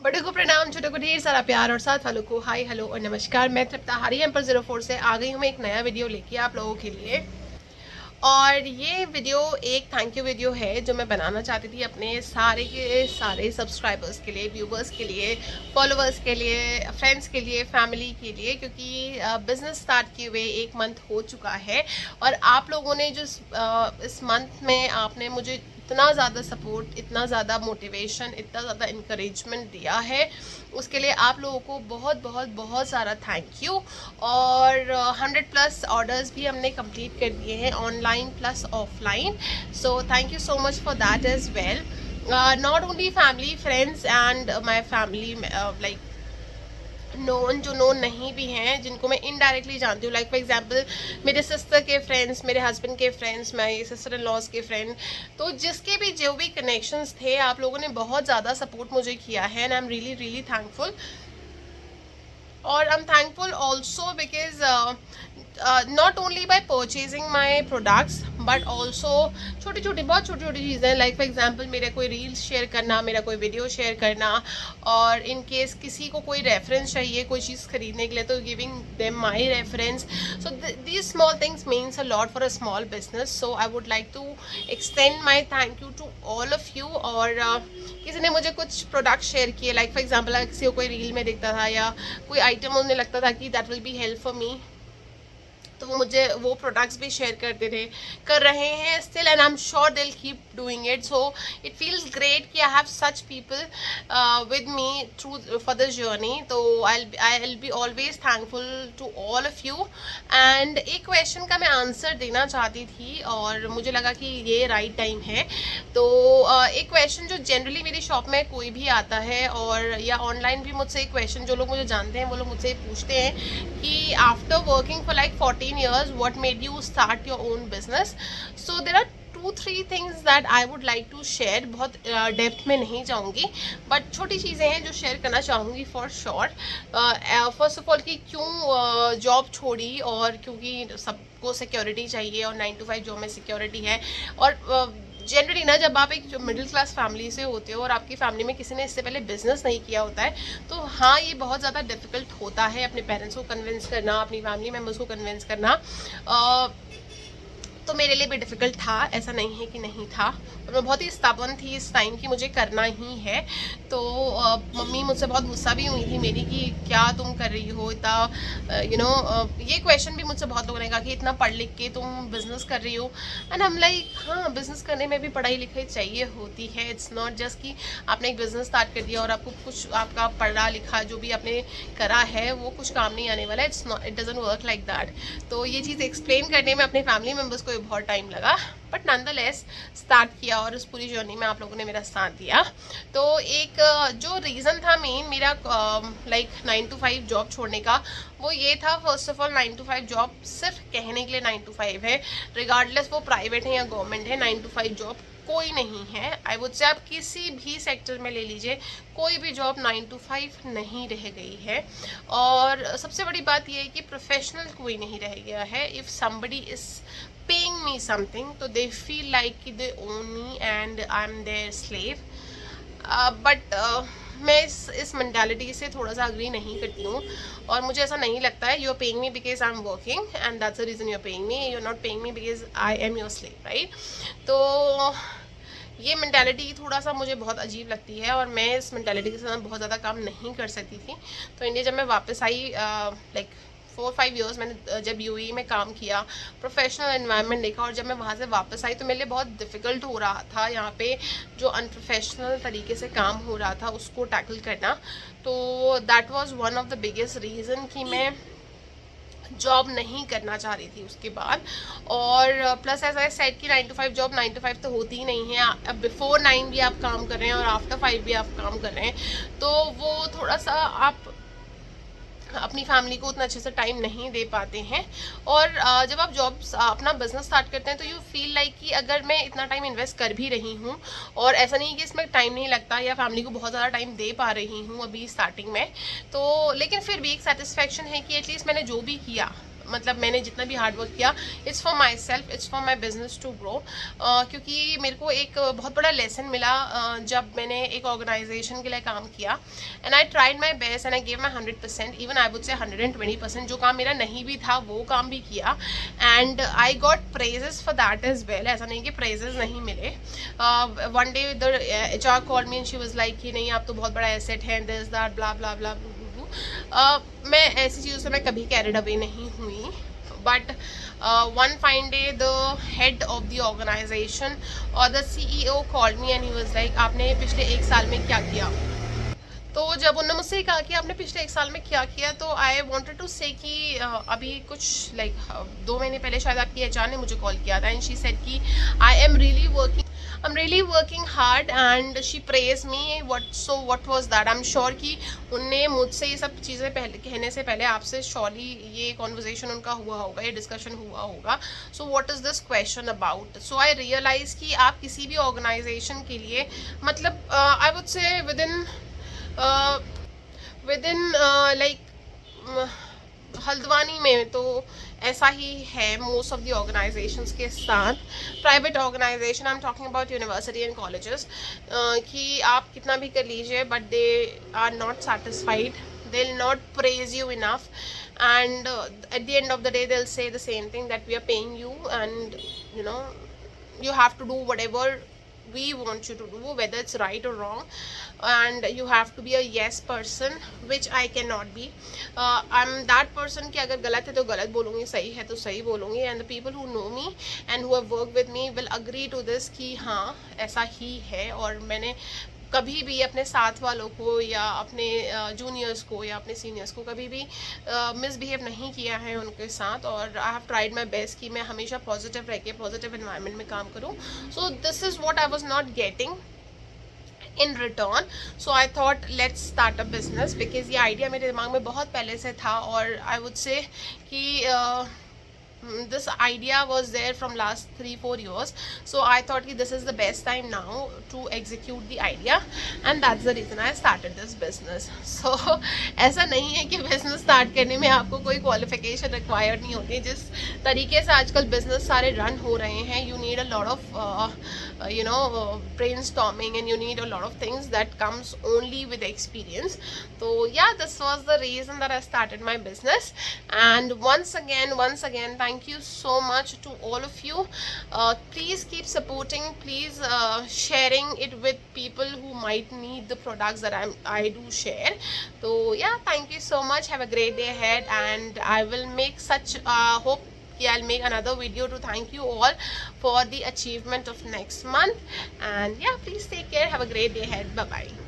बड़े को प्रणाम, छोटे को ढेर सारा प्यार और साथ वालों को हाय हेलो और नमस्कार। मैं तृप्ता हरी एम पर 04 से आ गई हूँ मैं एक नया वीडियो लेके आप लोगों के लिए। और ये वीडियो एक थैंक यू वीडियो है जो मैं बनाना चाहती थी अपने सारे के सारे सब्सक्राइबर्स के लिए, व्यूवर्स के लिए, फॉलोअर्स के लिए, फ्रेंड्स के लिए, फैमिली के लिए, क्योंकि बिज़नेस स्टार्ट किए हुए 1 मंथ हो चुका है और आप लोगों ने जो इस मंथ में आपने मुझे इतना ज़्यादा सपोर्ट, इतना ज़्यादा मोटिवेशन, इतना ज़्यादा इंकरेजमेंट दिया है, उसके लिए आप लोगों को बहुत बहुत बहुत सारा थैंक यू। और 100+ ऑर्डर्स भी हमने कंप्लीट कर दिए हैं, online plus offline. So thank you so much for that as well. Not only family, friends and my family, like known, जो नोन नहीं भी हैं, जिनको मैं इनडायरेक्टली जानती हूँ, लाइक फॉर एग्जांपल मेरे सिस्टर के फ्रेंड्स, मेरे हस्बैंड के फ्रेंड्स, मेरे सिस्टर इन लॉज के फ्रेंड, तो जिसके भी जो भी कनेक्शंस थे, आप लोगों ने बहुत ज़्यादा सपोर्ट मुझे किया है and I am really really thankful. और I am thankful also because not only by purchasing my products but also छोटी छोटी, बहुत छोटी छोटी चीज़ें, लाइक फॉर एग्जांपल मेरे कोई रील्स शेयर करना, मेरा कोई वीडियो शेयर करना, और इन केस किसी को कोई रेफरेंस चाहिए कोई चीज़ खरीदने के लिए तो giving them my reference. So these small things means a lot for a small business. So I would like to extend my thank you to all of you. और किसी ने मुझे कुछ प्रोडक्ट शेयर किए, लाइक फॉर एग्जांपल अगर किसी को कोई रील में दिखता था या कोई आइटम उन्हें लगता था कि that will be help for me, तो वो मुझे वो प्रोडक्ट्स भी शेयर करते थे, कर रहे हैं still, and I am sure they will keep doing it. So it feels great कि I have such people with me through for this journey. तो I will be always thankful to all of you. And एक question का मैं answer देना चाहती थी और मुझे लगा कि ये राइट टाइम है। तो एक क्वेश्चन जो जनरली मेरी शॉप में कोई भी आता है, और या ऑनलाइन भी मुझसे एक क्वेश्चन जो लोग मुझे जानते हैं वो लोग मुझसे पूछते हैं कि after working for like 14 years what made you start your own business? So there are 2-3 things that I would like to share। बहुत डेप्थ में नहीं जाऊंगी बट छोटी चीज़ें हैं जो शेयर करना चाहूँगी for sure. First of all कि क्यों जॉब छोड़ी, और क्योंकि सबको सिक्योरिटी चाहिए और 9 to 5 जॉब में सिक्योरिटी है। और जनरली ना, जब आप एक मिडिल क्लास फैमिली से होते हो और आपकी फैमिली में किसी ने इससे पहले बिजनेस नहीं किया होता है, तो हाँ ये बहुत ज़्यादा डिफ़िकल्ट होता है अपने पेरेंट्स को कन्विंस करना, अपनी फैमिली मेम्बर्स को कन्विंस करना। तो मेरे लिए भी डिफ़िकल्ट था, ऐसा नहीं है कि नहीं था, और मैं बहुत ही स्टबर्न थी इस टाइम कि मुझे करना ही है। तो मम्मी मुझसे बहुत गुस्सा भी हुई थी मेरी कि क्या तुम कर रही हो इतना, ये क्वेश्चन भी मुझसे बहुत लोगों ने कहा कि इतना पढ़ लिख के तुम बिज़नेस कर रही हो। एंड हम लाइक हाँ, बिज़नेस करने में भी पढ़ाई लिखाई चाहिए होती है। इट्स नॉट जस्ट कि आपने एक बिज़नेस स्टार्ट कर दिया और आपको कुछ आपका पढ़ा लिखा जो भी आपने करा है वो कुछ काम नहीं आने वाला है। It's not, it doesn't work like that. तो ये चीज़ एक्सप्लेन करने में अपने फैमिली मेम्बर्स को बहुत टाइम लगा, बट नॉनदलेस स्टार्ट किया और उस पूरी जर्नी में आप लोगों ने मेरा साथ दिया। तो एक जो रीज़न था मेन मेरा लाइक 9 to 5 जॉब छोड़ने का, वो ये था first of all 9 to 5 job सिर्फ कहने के लिए 9 to 5 है, रिगार्डलेस वो प्राइवेट है या गवर्नमेंट है, 9 to 5 जॉब कोई नहीं है। आई वुड से आप किसी भी सेक्टर में ले लीजिए, कोई भी जॉब 9 to 5 नहीं रह गई है। और सबसे बड़ी बात यह है कि प्रोफेशनल कोई नहीं रह गया है। If somebody is paying me something तो they feel like they own me and I'm their slave। But मैं इस मेंटालिटी से थोड़ा सा अग्री नहीं करती हूँ और मुझे ऐसा नहीं लगता है। You are paying me because I am working and that's the reason you are paying me, you are not paying me because I am your slave, right. तो ये मेंटालिटी थोड़ा सा मुझे बहुत अजीब लगती है और मैं इस मेंटालिटी के साथ बहुत ज़्यादा काम नहीं कर सकती थी। तो इंडिया जब मैं वापस आई, लाइक 4-5 ईयर्स मैंने जब यूएई में काम किया, प्रोफेशनल एनवायरनमेंट देखा, और जब मैं वहाँ से वापस आई तो मेरे लिए बहुत डिफ़िकल्ट हो रहा था यहाँ पे जो अनप्रोफेशनल तरीके से काम हो रहा था उसको टैकल करना। तो that was one of the biggest reason कि मैं जॉब नहीं करना चाह रही थी उसके बाद। और प्लस एज आई सेड कि 9 to 5 जॉब 9 to 5 तो होती ही नहीं है। अब बिफोर 9 भी आप काम कर रहे हैं और आफ्टर 5 भी आप काम कर रहे हैं, तो वो थोड़ा सा आप अपनी फैमिली को उतना अच्छे से टाइम नहीं दे पाते हैं। और जब आप जॉब अपना बिजनेस स्टार्ट करते हैं तो यू फील लाइक कि अगर मैं इतना टाइम इन्वेस्ट कर भी रही हूँ और ऐसा नहीं कि इसमें टाइम नहीं लगता या फैमिली को बहुत ज़्यादा टाइम दे पा रही हूँ अभी स्टार्टिंग में, तो लेकिन फिर भी एक सेटिस्फेक्शन है कि एटलीस्ट मैंने जो भी किया मतलब मैंने जितना भी हार्ड वर्क किया, it's for my self, it's for my business to grow. क्योंकि मेरे को एक बहुत बड़ा लेसन मिला जब मैंने एक ऑर्गेनाइजेशन के लिए काम किया, and I tried my best and I gave my 100%, even I would से 120%। जो काम मेरा नहीं भी था वो काम भी किया, and I got praises for that as well. ऐसा नहीं कि प्रेजेस नहीं मिले। One day the HR called me and she was like कि नहीं आप तो बहुत बड़ा एसेट है, दिस दैट ब्ला ब्ला ब्ला। मैं ऐसी चीज़ों से मैं कभी कैरिड अवे नहीं हुई, but one fine day the head of the organization or the CEO called me and he was like आपने पिछले 1 साल में क्या किया। तो जब उन्होंने मुझसे कहा कि आपने पिछले 1 साल में क्या किया, तो आई वांटेड टू से कि अभी कुछ लाइक 2 महीने पहले शायद आपकी HR ने मुझे कॉल किया था, एंड शी सेड कि आई am really working hard and she praise me. What was that? I am sure कि उनने मुझसे ये सब चीज़ें पहले कहने से पहले आपसे श्योरली ये कॉन्वर्जेशन उनका हुआ होगा, ये डिस्कशन हुआ होगा। So what is this question about? So I realise कि आप किसी भी ऑर्गेनाइजेशन के लिए मतलब I would say within like Haldwani में तो ऐसा ही है मोस्ट ऑफ द ऑर्गेनाइजेशंस के साथ। Private organisation, I am talking about university and colleges, कि आप कितना भी कर लीजिए but they are not satisfied, they will not praise you enough, and at the end of the day they'll say the same thing, that we are paying you and you know you have to do whatever we want you to do, whether it's right or wrong, and you have to be a yes person, which I cannot be. I'm that person कि अगर गलत है तो गलत बोलूँगी, सही है तो सही बोलूँगी, and the people who know me and who have worked with me will agree to this कि हाँ ऐसा ही है। और मैंने कभी भी अपने साथ वालों को या अपने जूनियर्स को या अपने सीनियर्स को कभी भी मिसबिहेव नहीं किया है उनके साथ, और I have tried my best कि मैं हमेशा पॉजिटिव रह के पॉजिटिव इन्वायरमेंट में काम करूँ। So this is what I was not getting in return, so I thought let's start a business, because ये idea मेरे दिमाग में बहुत पहले से था, और I would say कि this idea was there from last 3-4 years, so I thought this is the best time now to execute the idea, and that's the reason I started this business. So ऐसा नहीं है कि business start करने में आपको कोई qualification required नहीं होती। जिस तरीके से आजकल business सारे run हो रहे हैं, you need a lot of brainstorming, and you need a lot of things that comes only with experience. So yeah, this was the reason that I started my business, and once again thank you so much to all of you. Please keep supporting, please sharing it with people who might need the products that I do share. So yeah, thank you so much, have a great day ahead, and I will make such hope I'll make another video to thank you all for the achievement of next month. And yeah, please take care, have a great day ahead, bye bye.